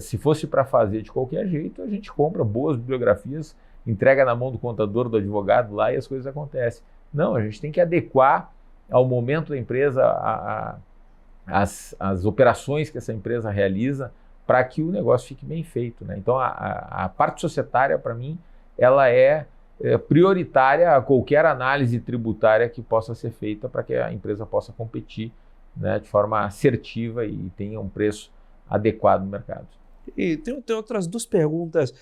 se fosse para fazer de qualquer jeito, a gente compra boas bibliografias, entrega na mão do contador, do advogado lá e as coisas acontecem. Não, a gente tem que adequar ao momento da empresa, as operações que essa empresa realiza para que o negócio fique bem feito, né? Então, a parte societária, para mim, ela é prioritária a qualquer análise tributária que possa ser feita para que a empresa possa competir, né, de forma assertiva e tenha um preço adequado no mercado. E tem outras duas perguntas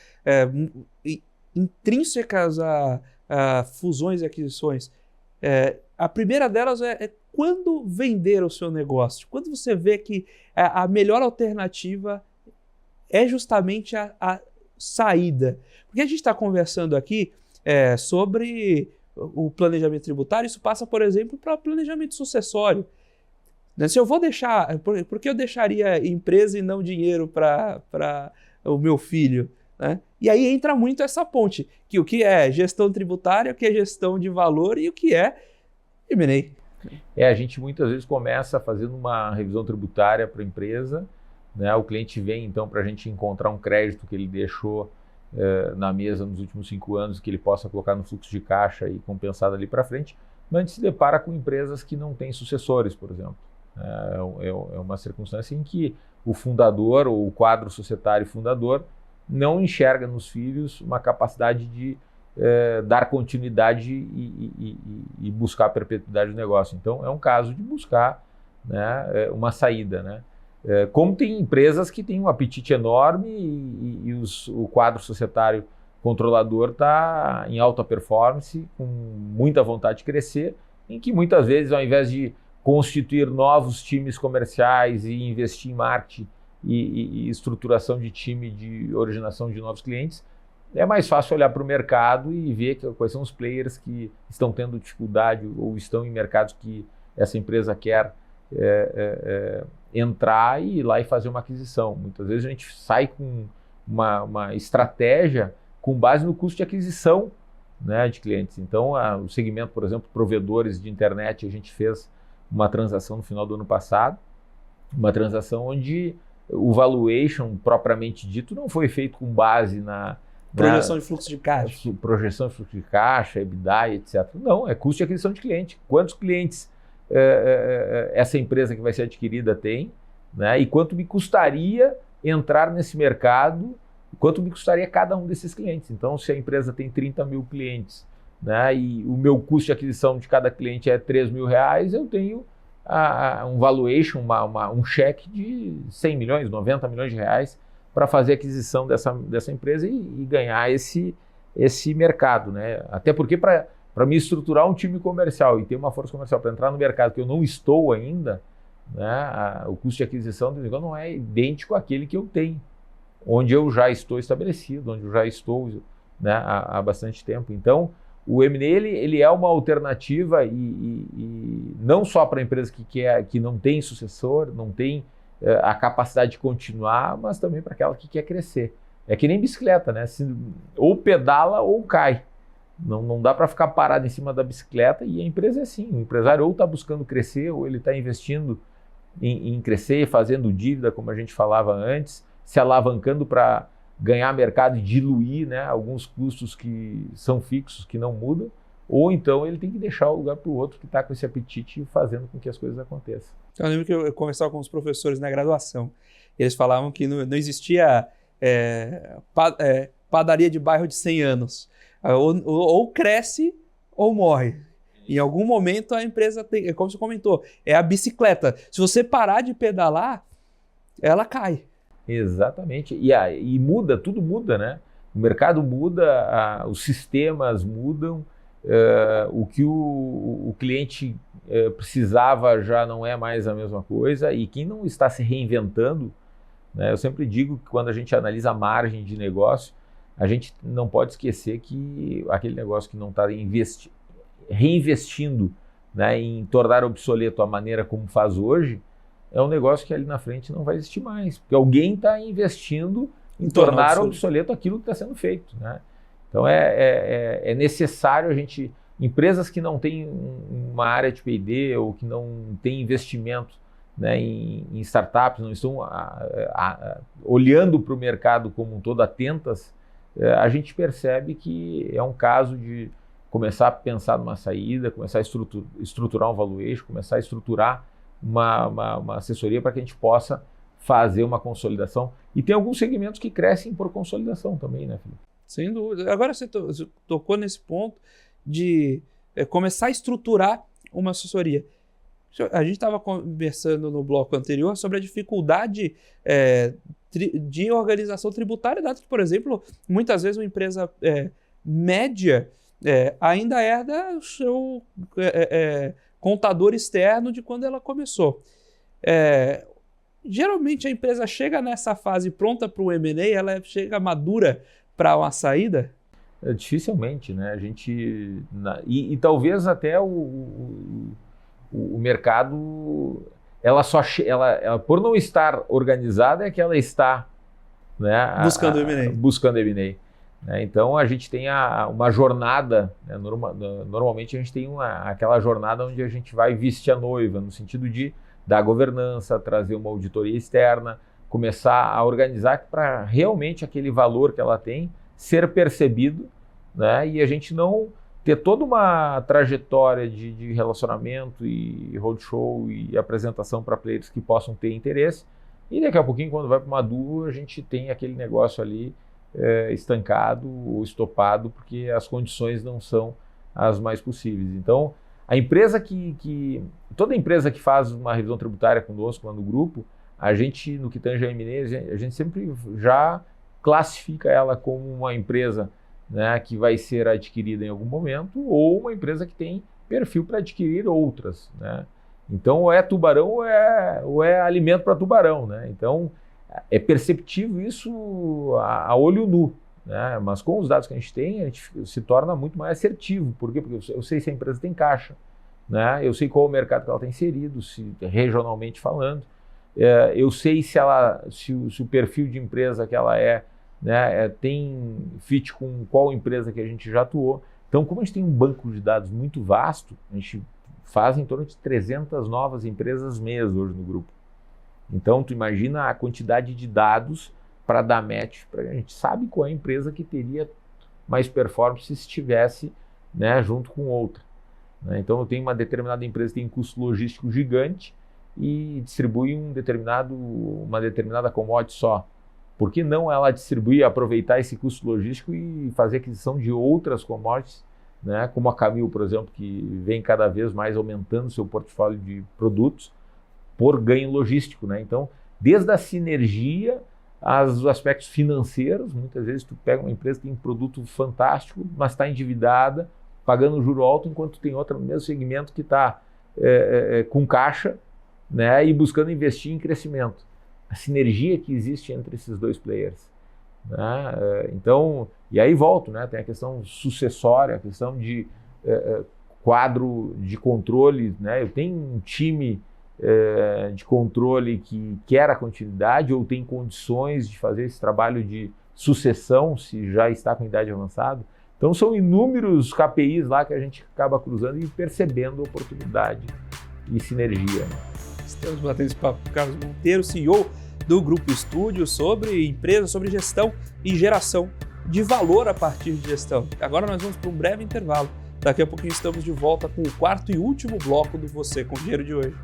intrínsecas a fusões e aquisições. A primeira delas é quando vender o seu negócio? Quando você vê que a melhor alternativa é justamente a saída? Porque a gente está conversando aqui sobre o planejamento tributário, isso passa, por exemplo, para o planejamento sucessório. Se eu vou deixar, por que eu deixaria empresa e não dinheiro para o meu filho, né? E aí entra muito essa ponte, que o que é gestão tributária, o que é gestão de valor e o que é M&A. A gente muitas vezes começa fazendo uma revisão tributária para a empresa, né? O cliente vem então para a gente encontrar um crédito que ele deixou na mesa nos últimos 5 anos, que ele possa colocar no fluxo de caixa e compensar dali para frente, mas a gente se depara com empresas que não têm sucessores, por exemplo. É uma circunstância em que o fundador, ou o quadro societário fundador, não enxerga nos filhos uma capacidade de dar continuidade e buscar a perpetuidade do negócio. Então, é um caso de buscar, né, uma saída, né? Como tem empresas que têm um apetite enorme e o quadro societário controlador está em alta performance, com muita vontade de crescer, em que muitas vezes, ao invés de constituir novos times comerciais e investir em marketing e estruturação de time de originação de novos clientes, é mais fácil olhar para o mercado e ver quais são os players que estão tendo dificuldade ou estão em mercados que essa empresa quer entrar e ir lá e fazer uma aquisição. Muitas vezes a gente sai com uma estratégia com base no custo de aquisição, né, de clientes. Então, o segmento, por exemplo, provedores de internet, a gente fez uma transação no final do ano passado, uma transação onde o valuation propriamente dito não foi feito com base na projeção de fluxo de caixa. Projeção de fluxo de caixa, EBITDA, etc. Não, é custo de aquisição de cliente. Quantos clientes essa empresa que vai ser adquirida tem, né? E quanto me custaria entrar nesse mercado, quanto me custaria cada um desses clientes. Então, se a empresa tem 30 mil clientes, né, e o meu custo de aquisição de cada cliente é R$3.000, eu tenho um valuation, um cheque de 100 milhões, 90 milhões de reais para fazer a aquisição dessa empresa e ganhar esse mercado, né? Até porque para me estruturar um time comercial e ter uma força comercial para entrar no mercado que eu não estou ainda, né, o custo de aquisição do negócio não é idêntico àquele que eu tenho, onde eu já estou estabelecido, onde eu já estou, né, há bastante tempo. Então, o M&A ele é uma alternativa e não só para a empresa que não tem sucessor, não tem a capacidade de continuar, mas também para aquela que quer crescer. É que nem bicicleta, né? Ou pedala ou cai. Não dá para ficar parado em cima da bicicleta, e a empresa é assim. O empresário ou está buscando crescer, ou ele está investindo em crescer, fazendo dívida, como a gente falava antes, se alavancando para ganhar mercado e diluir, né, alguns custos que são fixos, que não mudam, ou então ele tem que deixar o lugar para o outro que está com esse apetite fazendo com que as coisas aconteçam. Eu lembro que eu conversava com os professores na graduação, e eles falavam que não existia padaria de bairro de 100 anos. Ou cresce ou morre. Em algum momento a empresa tem, como você comentou, é a bicicleta. Se você parar de pedalar, ela cai. Exatamente. E muda, tudo muda, né? O mercado muda, os sistemas mudam, o que o cliente precisava já não é mais a mesma coisa, e quem não está se reinventando, né? Eu sempre digo que quando a gente analisa a margem de negócio, a gente não pode esquecer que aquele negócio que não está reinvestindo, né, em tornar obsoleto a maneira como faz hoje, é um negócio que ali na frente não vai existir mais, porque alguém está investindo em tornar obsoleto aquilo que está sendo feito, né? Então é necessário a gente, empresas que não têm uma área de P&D ou que não têm investimento, né, em startups, não estão olhando para o mercado como um todo, atentas, a gente percebe que é um caso de começar a pensar numa saída, começar a estruturar um valuation, começar a estruturar uma assessoria para que a gente possa fazer uma consolidação. E tem alguns segmentos que crescem por consolidação também, né, Felipe? Sem dúvida. Agora você tocou nesse ponto de começar a estruturar uma assessoria. A gente estava conversando no bloco anterior sobre a dificuldade de organização tributária, dado que, por exemplo, muitas vezes uma empresa média ainda herda o seu contador externo de quando ela começou. Geralmente a empresa chega nessa fase pronta para o M&A, ela chega madura para uma saída? Dificilmente, né? A gente e talvez até o mercado, ela por não estar organizada é que ela está, né, buscando M&A. Buscando M&A. Né? Então a gente tem uma jornada, né? Normalmente a gente tem aquela jornada onde a gente vai vestir a noiva, no sentido de dar governança, trazer uma auditoria externa, começar a organizar para realmente aquele valor que ela tem ser percebido, né? E a gente não ter toda uma trajetória de relacionamento e roadshow e apresentação para players que possam ter interesse. E daqui a pouquinho, quando vai para uma duo, a gente tem aquele negócio ali estancado ou estopado, porque as condições não são as mais possíveis. Então, a empresa toda empresa que faz uma revisão tributária conosco lá no grupo, a gente, no que tange a M&A, a gente sempre já classifica ela como uma empresa, né, que vai ser adquirida em algum momento, ou uma empresa que tem perfil para adquirir outras, né? Então, ou é tubarão ou é alimento para tubarão, né? Então, é perceptível isso a olho nu, né? Mas com os dados que a gente tem, a gente se torna muito mais assertivo. Por quê? Porque eu sei se a empresa tem caixa, né? Eu sei qual é o mercado que ela está inserido, regionalmente falando. Eu sei se o perfil de empresa que ela né, tem fit com qual empresa que a gente já atuou. Então, como a gente tem um banco de dados muito vasto, a gente faz em torno de 300 novas empresas mês hoje no grupo. Então, tu imagina a quantidade de dados para dar match, a gente sabe qual é a empresa que teria mais performance se estivesse, né, junto com outra, né? Então, eu tenho uma determinada empresa que tem um custo logístico gigante e distribui uma determinada commodity só. Por que não ela distribuir, aproveitar esse custo logístico e fazer aquisição de outras commodities, né, como a Camil, por exemplo, que vem cada vez mais aumentando seu portfólio de produtos por ganho logístico, né? Então, desde a sinergia, os aspectos financeiros, muitas vezes tu pega uma empresa que tem um produto fantástico, mas está endividada, pagando juro alto, enquanto tem outra no mesmo segmento que está com caixa, né, e buscando investir em crescimento. A sinergia que existe entre esses dois players, né? Então, e aí volto, né? Tem a questão sucessória, a questão de quadro de controle, né? Eu tenho um time de controle que quer a continuidade ou tem condições de fazer esse trabalho de sucessão, se já está com idade avançada. Então, são inúmeros KPIs lá que a gente acaba cruzando e percebendo oportunidade e sinergia. Estamos batendo esse papo com o Carlos Monteiro, CEO do Grupo Estúdio, sobre empresa, sobre gestão e geração de valor a partir de gestão. Agora nós vamos para um breve intervalo. Daqui a pouquinho estamos de volta com o quarto e último bloco do Você com Dinheiro de hoje.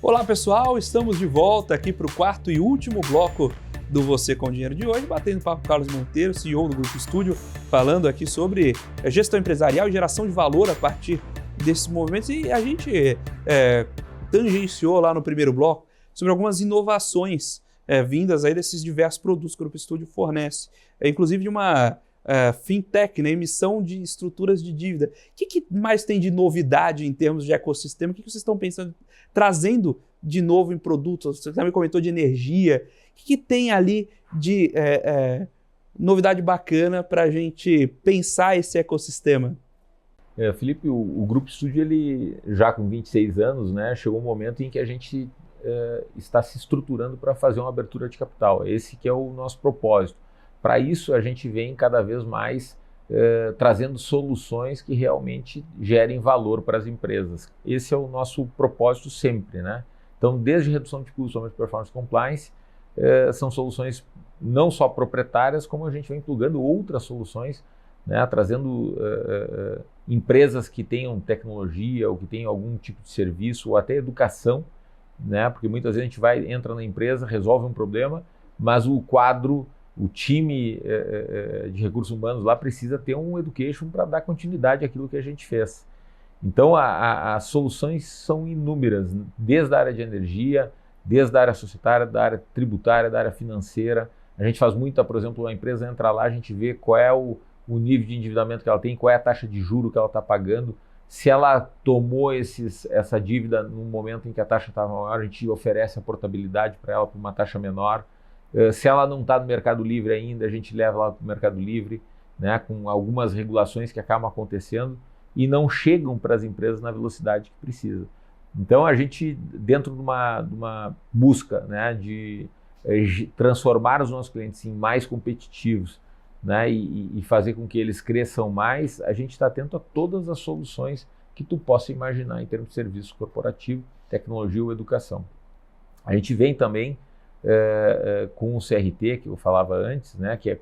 Olá pessoal, estamos de volta aqui para o quarto e último bloco do Você com Dinheiro de hoje, batendo papo com o Carlos Monteiro, CEO do Grupo Estúdio, falando aqui sobre gestão empresarial e geração de valor a partir desses movimentos. E a gente tangenciou lá no primeiro bloco sobre algumas inovações vindas aí desses diversos produtos que o Grupo Estúdio fornece, inclusive de uma fintech, né, emissão de estruturas de dívida. O que mais tem de novidade em termos de ecossistema? O que vocês estão pensando, trazendo de novo em produtos? Você também comentou de energia. O que tem ali de novidade bacana para a gente pensar esse ecossistema? Felipe, o Grupo Estúdio, ele já com 26 anos, né, chegou um momento em que a gente está se estruturando para fazer uma abertura de capital. Esse que é o nosso propósito. Para isso, a gente vem cada vez mais trazendo soluções que realmente gerem valor para as empresas. Esse é o nosso propósito sempre, né? Então, desde redução de custos, aumento de performance, compliance, são soluções não só proprietárias, como a gente vem plugando outras soluções, né, trazendo empresas que tenham tecnologia ou que tenham algum tipo de serviço ou até educação, né, porque muitas vezes a gente entra na empresa, resolve um problema, mas o time de recursos humanos lá precisa ter um education para dar continuidade àquilo que a gente fez. Então, as soluções são inúmeras, desde a área de energia, desde a área societária, da área tributária, da área financeira. A gente faz muita, por exemplo, a empresa entra lá, a gente vê qual é o nível de endividamento que ela tem, qual é a taxa de juro que ela está pagando. Se ela tomou essa dívida no momento em que a taxa estava maior, a gente oferece a portabilidade para ela por uma taxa menor. Se ela não está no Mercado Livre ainda, a gente leva ela para o Mercado Livre, né, com algumas regulações que acabam acontecendo e não chegam para as empresas na velocidade que precisa. Então, a gente, dentro de uma busca, né, de transformar os nossos clientes em mais competitivos, né, e fazer com que eles cresçam mais, a gente está atento a todas as soluções que tu possa imaginar em termos de serviço corporativo, tecnologia ou educação. A gente vem também com o CRT, que eu falava antes, né, que é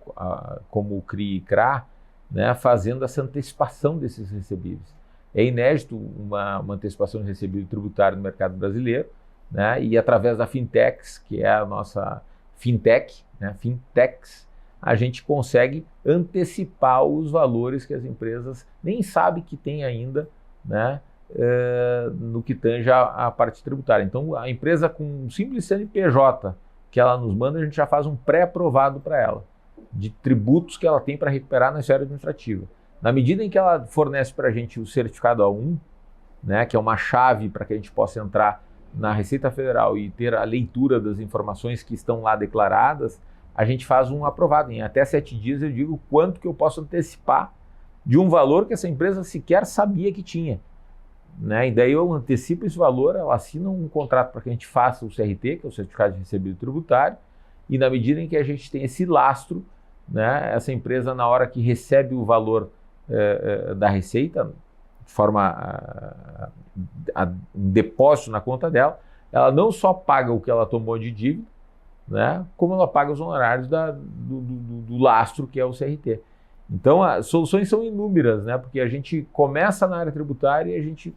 como o CRI e CRA, né, fazendo essa antecipação desses recebíveis. É inédito uma antecipação de recebível tributário no mercado brasileiro, né, e através da Fintechs, que é a nossa Fintech, né, Fintechs, a gente consegue antecipar os valores que as empresas nem sabem que tem ainda, né, no que tange a parte tributária. Então, a empresa com um simples CNPJ que ela nos manda, a gente já faz um pré-aprovado para ela, de tributos que ela tem para recuperar na esfera administrativa. Na medida em que ela fornece para a gente o certificado A1, né, que é uma chave para que a gente possa entrar na Receita Federal e ter a leitura das informações que estão lá declaradas, a gente faz um aprovado. Em até 7 dias eu digo quanto que eu posso antecipar de um valor que essa empresa sequer sabia que tinha. Né? E daí eu antecipo esse valor, ela assina um contrato para que a gente faça o CRT, que é o Certificado de Recebível Tributário, e na medida em que a gente tem esse lastro, né, essa empresa, na hora que recebe o valor da Receita, de forma um depósito na conta dela, ela não só paga o que ela tomou de dívida, né, como ela paga os honorários do lastro, que é o CRT. Então, as soluções são inúmeras, né? Porque a gente começa na área tributária e a gente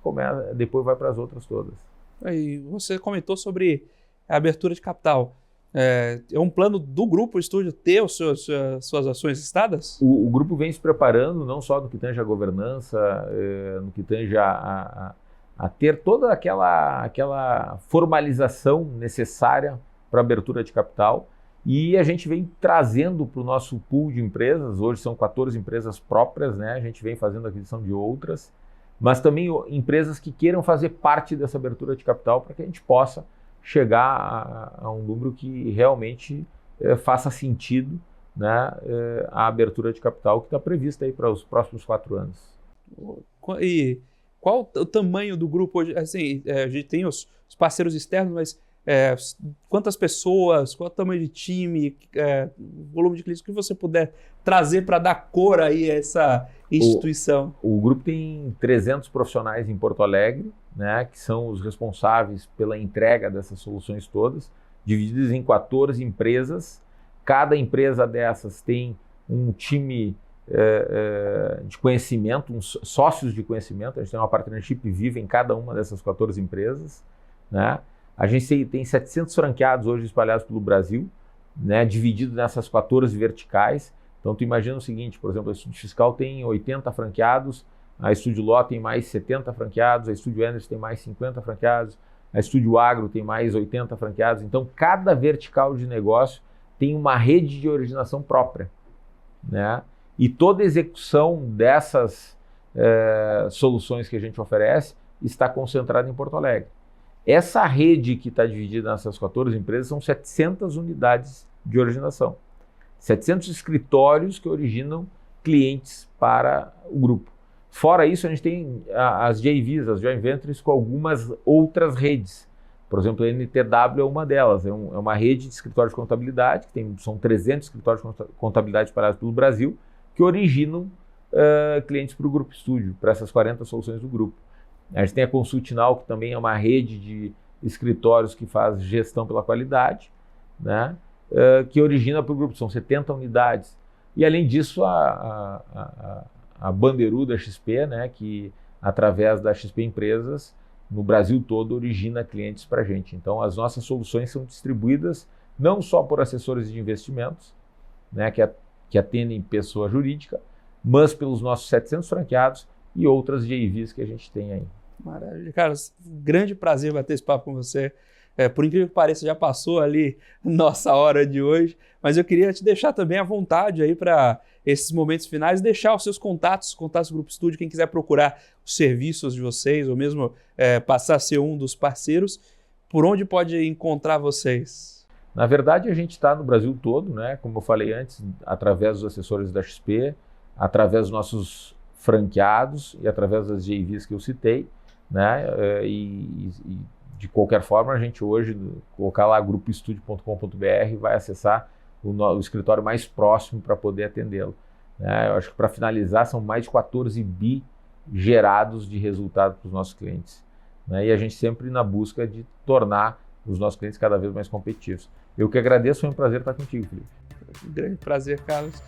depois vai para as outras todas. E você comentou sobre a abertura de capital. É um plano do Grupo Estúdio ter suas ações listadas? O grupo vem se preparando, não só no que tange a governança, no que tange a ter toda aquela formalização necessária para a abertura de capital. E a gente vem trazendo para o nosso pool de empresas, hoje são 14 empresas próprias, né? A gente vem fazendo aquisição de outras, mas também empresas que queiram fazer parte dessa abertura de capital para que a gente possa chegar a um número que realmente faça sentido, né? A abertura de capital que está prevista aí para os próximos 4 anos. E qual o tamanho do grupo hoje? Assim, a gente tem os parceiros externos, mas quantas pessoas, qual o tamanho de time, volume de clientes, o que você puder trazer para dar cor aí a essa instituição? O grupo tem 300 profissionais em Porto Alegre, né, que são os responsáveis pela entrega dessas soluções todas, divididas em 14 empresas. Cada empresa dessas tem um time de conhecimento, sócios de conhecimento. A gente tem uma partnership viva em cada uma dessas 14 empresas, né? A gente tem 700 franqueados hoje espalhados pelo Brasil, né, dividido nessas 14 verticais. Então, tu imagina o seguinte, por exemplo, a Estúdio Fiscal tem 80 franqueados, a Estúdio Ló tem mais 70 franqueados, a Estúdio Energy tem mais 50 franqueados, a Estúdio Agro tem mais 80 franqueados. Então, cada vertical de negócio tem uma rede de originação própria, né? E toda a execução dessas soluções que a gente oferece está concentrada em Porto Alegre. Essa rede que está dividida nessas 14 empresas são 700 unidades de originação. 700 escritórios que originam clientes para o grupo. Fora isso, a gente tem as JVs, as Joint Ventures, com algumas outras redes. Por exemplo, a NTW é uma delas. É uma rede de escritórios de contabilidade, são 300 escritórios de contabilidade espalhados pelo Brasil, que originam clientes para o Grupo Estúdio, para essas 40 soluções do grupo. A gente tem a Consultinal, que também é uma rede de escritórios que faz gestão pela qualidade, né? Que origina para o grupo, são 70 unidades. E além disso, a Banderu da XP, né? Que através da XP Empresas, no Brasil todo, origina clientes para a gente. Então, as nossas soluções são distribuídas não só por assessores de investimentos, né? Que atendem pessoa jurídica, mas pelos nossos 700 franqueados e outras JVs que a gente tem aí. Maravilha. Cara, grande prazer bater esse papo com você. Por incrível que pareça, já passou ali nossa hora de hoje, mas eu queria te deixar também à vontade aí para esses momentos finais, deixar os seus contatos do Grupo Estúdio, quem quiser procurar os serviços de vocês, ou mesmo passar a ser um dos parceiros, por onde pode encontrar vocês? Na verdade, a gente está no Brasil todo, né? Como eu falei antes, através dos assessores da XP, através dos nossos franqueados e através das JVs que eu citei, né? E de qualquer forma, a gente hoje, colocar lá grupoestudio.com.br, vai acessar o escritório mais próximo para poder atendê-lo, né? Eu acho que, para finalizar, são mais de 14 bi gerados de resultado para os nossos clientes, né? E a gente sempre na busca de tornar os nossos clientes cada vez mais competitivos. Eu que agradeço, foi um prazer estar contigo, Felipe. Um grande prazer, Carlos.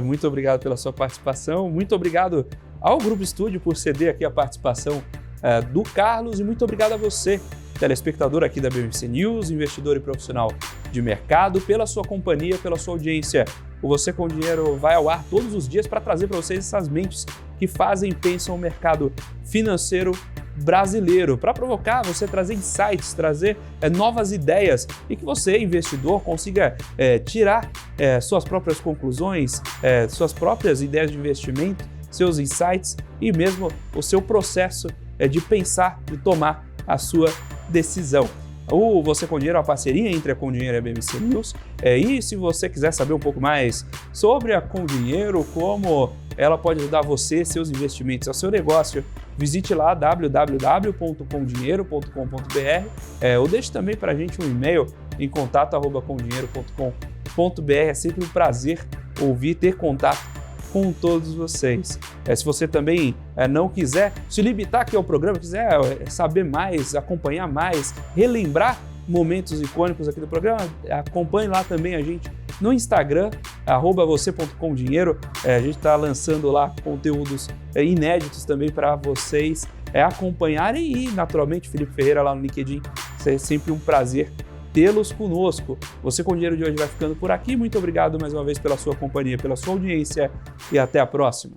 Muito obrigado pela sua participação. Muito obrigado ao Grupo Estúdio por ceder aqui a participação do Carlos e muito obrigado a você, telespectador aqui da BMC News, investidor e profissional de mercado, pela sua companhia, pela sua audiência. O Você com Dinheiro vai ao ar todos os dias para trazer para vocês essas mentes que fazem e pensam o mercado financeiro brasileiro, para provocar você, trazer insights, trazer novas ideias e que você, investidor, consiga tirar suas próprias conclusões, suas próprias ideias de investimento, seus insights e mesmo o seu processo de pensar e tomar a sua decisão. O Você com Dinheiro é uma parceria entre a Com Dinheiro e a BMC News. E se você quiser saber um pouco mais sobre a Com Dinheiro, como ela pode ajudar você, seus investimentos, ao seu negócio, visite lá www.comdinheiro.com.br ou deixe também para a gente um e-mail em contato@comdinheiro.com.br. É sempre um prazer ouvir, ter contato com todos vocês. Se você também não quiser se limitar aqui ao programa, quiser saber mais, acompanhar mais, relembrar momentos icônicos aqui do programa, acompanhe lá também a gente no Instagram, @você.comdinheiro. A gente está lançando lá conteúdos inéditos também para vocês acompanharem e, naturalmente, Felipe Ferreira lá no LinkedIn. É sempre um prazer tê-los conosco. Você com Dinheiro de hoje vai ficando por aqui. Muito obrigado mais uma vez pela sua companhia, pela sua audiência e até a próxima.